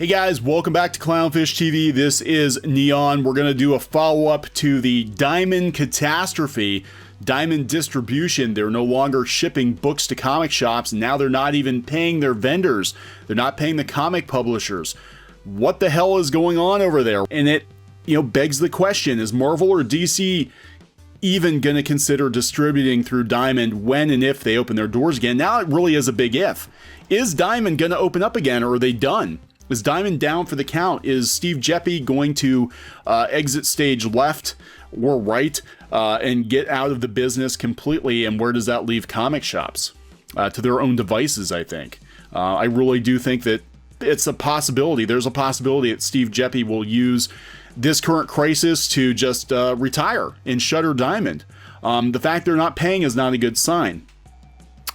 Hey guys, welcome back to CLOWNFISH TV. This is Kneon. We're going to do a follow-up to the Diamond catastrophe. Diamond distribution, they're no longer shipping books to comic shops. Now they're not even paying their vendors. They're not paying the comic publishers. What the hell is going on over there? And it, begs the question, is Marvel or DC even going to consider distributing through Diamond when and if they open their doors again? Now it really is a big if. Is Diamond going to open up again, or are they done? Is Diamond down for the count? Is Steve Geppi going to exit stage left or right and get out of the business completely? And where does that leave comic shops? To their own devices, I think. I really do think that it's a possibility. There's a possibility that Steve Geppi will use this current crisis to just retire and shutter Diamond. The fact they're not paying is not a good sign.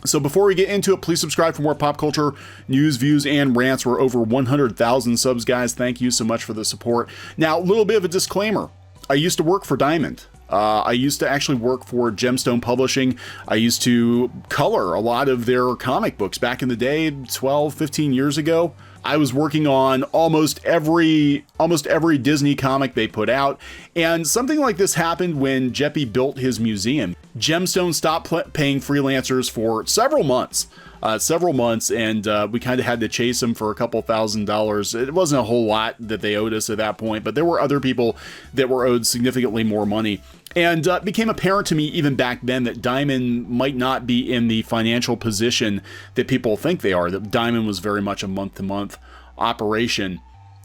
So before we get into it, please subscribe for more pop culture news, views, and rants. We're over 100,000 subs, guys. Thank you so much for the support. Now, a little bit of a disclaimer. I used to work for Diamond. I used to actually work for Gemstone Publishing. I used to color a lot of their comic books back in the day, 12, 15 years ago. I was working on almost every Disney comic they put out, and something like this happened when Geppi built his museum. Gemstone stopped paying freelancers for several months, and we kind of had to chase them for a couple $1,000s. It wasn't a whole lot that they owed us at that point, but there were other people that were owed significantly more money. And it became apparent to me even back then that Diamond might not be in the financial position that people think they are, that Diamond was very much a month-to-month operation.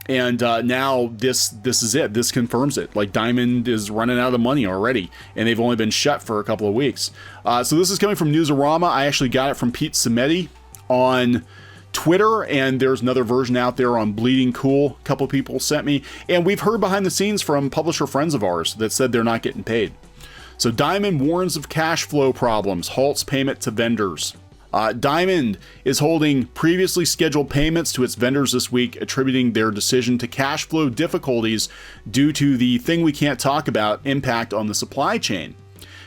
And now this is it. This confirms it. Like, Diamond is running out of money already, and they've only been shut for a couple of weeks. So this is coming from Newsarama. I actually got it from Pete Cimetti on Twitter, and there's another version out there on Bleeding Cool. A couple of people sent me, and we've heard behind the scenes from publisher friends of ours that said they're not getting paid. So Diamond warns of cash flow problems, halts payment to vendors. Diamond is holding previously scheduled payments to its vendors this week, attributing their decision to cash flow difficulties due to the thing we can't talk about impact on the supply chain.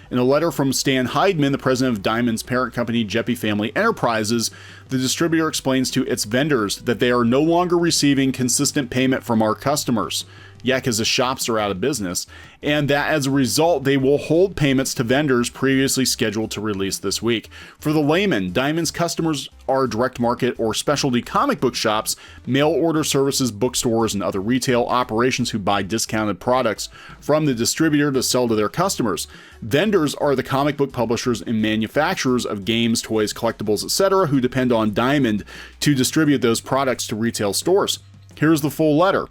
In a letter from Stan Heidman, the president of Diamond's parent company, Geppi Family Enterprises, the distributor explains to its vendors that they are no longer receiving consistent payment from our customers. Yeah, because the shops are out of business, and that as a result, they will hold payments to vendors previously scheduled to release this week. For the layman, Diamond's customers are direct market or specialty comic book shops, mail order services, bookstores, and other retail operations who buy discounted products from the distributor to sell to their customers. Vendors are the comic book publishers and manufacturers of games, toys, collectibles, etc., who depend on Diamond to distribute those products to retail stores. Here's the full letter.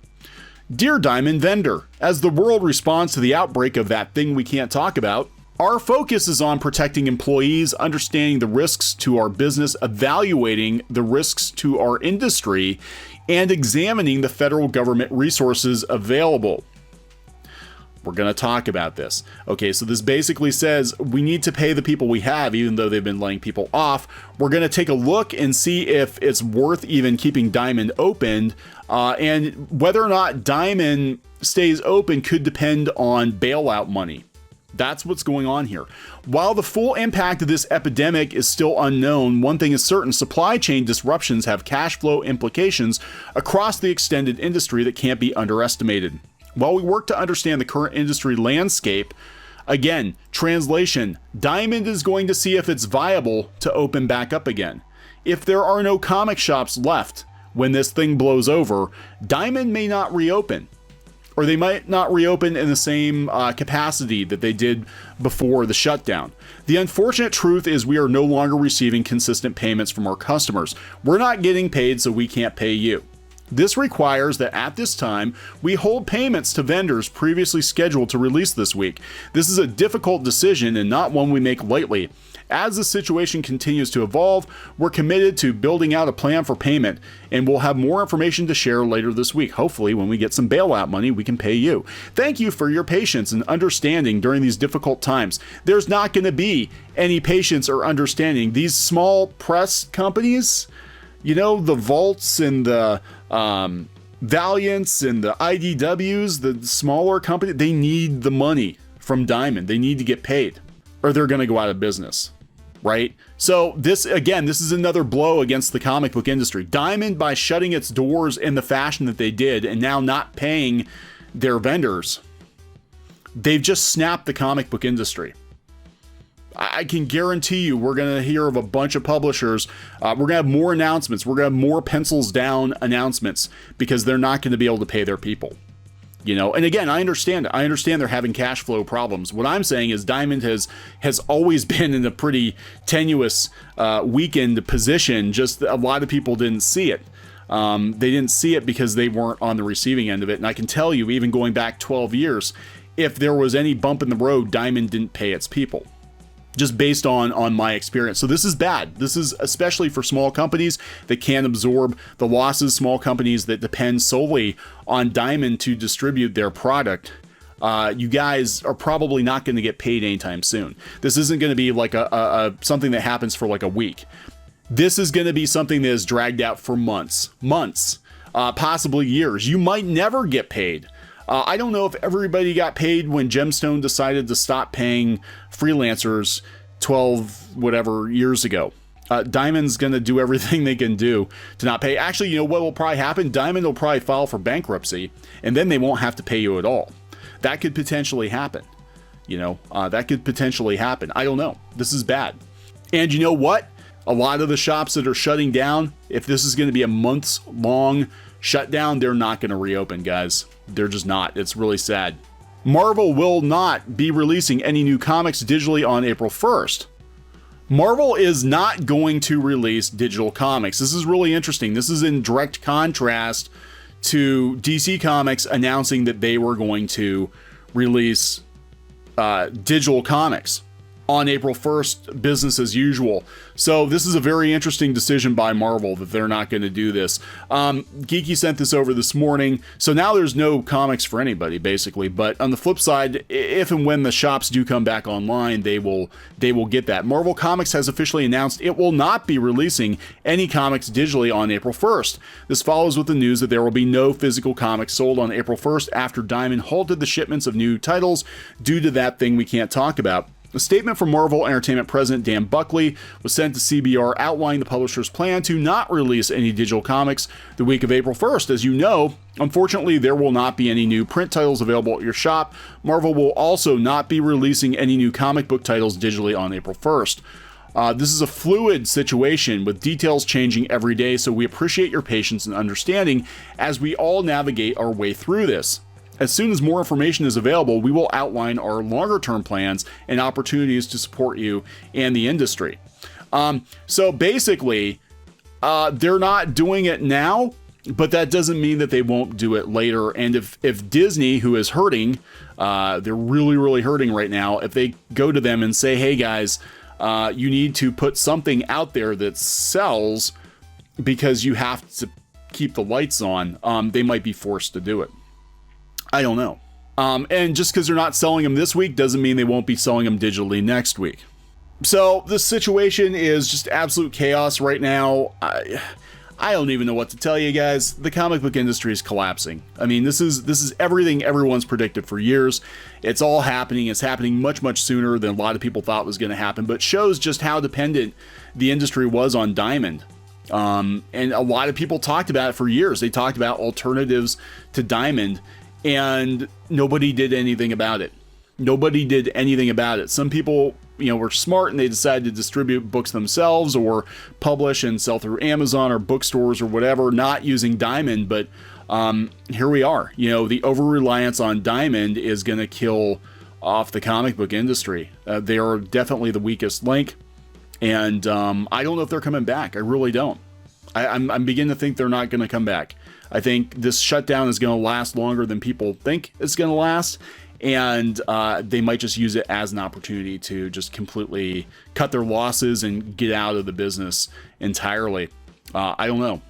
Dear Diamond vendor, as the world responds to the outbreak of that thing we can't talk about, our focus is on protecting employees, understanding the risks to our business, evaluating the risks to our industry, and examining the federal government resources available. We're going to talk about this. Okay, so this basically says we need to pay the people we have, even though they've been laying people off. We're going to take a look and see if it's worth even keeping Diamond open, and whether or not Diamond stays open could depend on bailout money. That's what's going on here. While the full impact of this epidemic is still unknown, one thing is certain: supply chain disruptions have cash flow implications across the extended industry that can't be underestimated. While we work to understand the current industry landscape, again, translation, Diamond is going to see if it's viable to open back up again. If there are no comic shops left when this thing blows over, Diamond may not reopen. Or they might not reopen in the same capacity that they did before the shutdown. The unfortunate truth is we are no longer receiving consistent payments from our customers. We're not getting paid, so we can't pay you. This requires that at this time, we hold payments to vendors previously scheduled to release this week. This is a difficult decision and not one we make lightly. As the situation continues to evolve, we're committed to building out a plan for payment, and we'll have more information to share later this week. Hopefully, when we get some bailout money, we can pay you. Thank you for your patience and understanding during these difficult times. There's not going to be any patience or understanding. These small press companies, the Vaults and the Valiants and the IDWs, the smaller company, they need the money from Diamond. They need to get paid, or they're going to go out of business. right? So this, again, this is another blow against the comic book industry. Diamond, by shutting its doors in the fashion that they did and now not paying their vendors, they've just snapped the comic book industry. I can guarantee you we're going to hear of a bunch of publishers. We're going to have more announcements. We're going to have more pencils down announcements because they're not going to be able to pay their people. You know, and again, I understand they're having cash flow problems. What I'm saying is Diamond has always been in a pretty tenuous, weakened position. Just a lot of people didn't see it. They didn't see it because they weren't on the receiving end of it. And I can tell you, even going back 12 years, if there was any bump in the road, Diamond didn't pay its people. Just based on my experience. So this is bad. This is especially for small companies that can't absorb the losses, small companies that depend solely on Diamond to distribute their product. You guys are probably not going to get paid anytime soon. This isn't going to be like a something that happens for like a week. This is going to be something that is dragged out for months, possibly years. You might never get paid. I don't know if everybody got paid when Gemstone decided to stop paying freelancers 12 whatever years ago. Diamond's going to do everything they can do to not pay. Actually, you know what will probably happen? Diamond will probably file for bankruptcy, and then they won't have to pay you at all. That could potentially happen. You know, that could potentially happen. I don't know. This is bad. And you know what? A lot of the shops that are shutting down, if this is going to be a months-long shutdown, they're not going to reopen, guys. They're just not. It's really sad. Marvel will not be releasing any new comics digitally on April 1st. Marvel is not going to release digital comics. This is really interesting. This is in direct contrast to DC Comics announcing that they were going to release digital comics on April 1st, business as usual. So this is a very interesting decision by Marvel that they're not going to do this. Geeky sent this over this morning. So now there's no comics for anybody, basically. But on the flip side, if and when the shops do come back online, they will get that. Marvel Comics has officially announced it will not be releasing any comics digitally on April 1st. This follows with the news that there will be no physical comics sold on April 1st after Diamond halted the shipments of new titles due to that thing we can't talk about. A statement from Marvel Entertainment President Dan Buckley was sent to CBR outlining the publisher's plan to not release any digital comics the week of April 1st. As you know, unfortunately, there will not be any new print titles available at your shop. Marvel will also not be releasing any new comic book titles digitally on April 1st. This is a fluid situation with details changing every day, so we appreciate your patience and understanding as we all navigate our way through this. As soon as more information is available, we will outline our longer-term plans and opportunities to support you and the industry. So basically, they're not doing it now, but that doesn't mean that they won't do it later. And if Disney, who is hurting, they're really, really hurting right now, if they go to them and say, hey guys, you need to put something out there that sells because you have to keep the lights on, they might be forced to do it. I don't know. And just because they're not selling them this week doesn't mean they won't be selling them digitally next week. So the situation is just absolute chaos right now. I don't even know what to tell you guys. The comic book industry is collapsing. I mean, this is everything everyone's predicted for years. It's all happening. It's happening much, much sooner than a lot of people thought was going to happen, but shows just how dependent the industry was on Diamond. And a lot of people talked about it for years. They talked about alternatives to Diamond, and nobody did anything about it. Nobody did anything about it. Some people, were smart and they decided to distribute books themselves or publish and sell through Amazon or bookstores or whatever, not using Diamond. But here we are. The over-reliance on Diamond is going to kill off the comic book industry. They are definitely the weakest link. And I don't know if they're coming back. I really don't. I'm beginning to think they're not going to come back. I think this shutdown is going to last longer than people think it's going to last, and they might just use it as an opportunity to just completely cut their losses and get out of the business entirely. I don't know.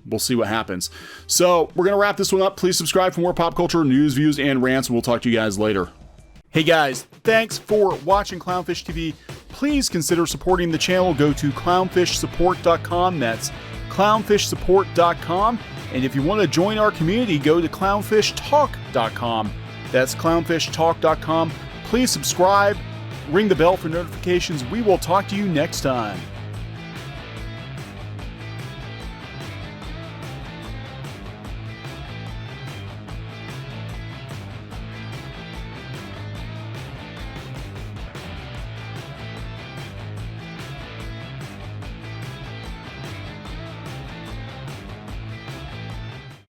We'll see what happens. So we're going to wrap this one up. Please subscribe for more pop culture news, views, and rants, and we'll talk to you guys later. Hey guys, thanks for watching Clownfish TV. Please consider supporting the channel. Go to clownfishsupport.com. That's clownfishsupport.com. And if you want to join our community, go to clownfishtalk.com. That's clownfishtalk.com. Please subscribe ring the bell for notifications. We will talk to you next time.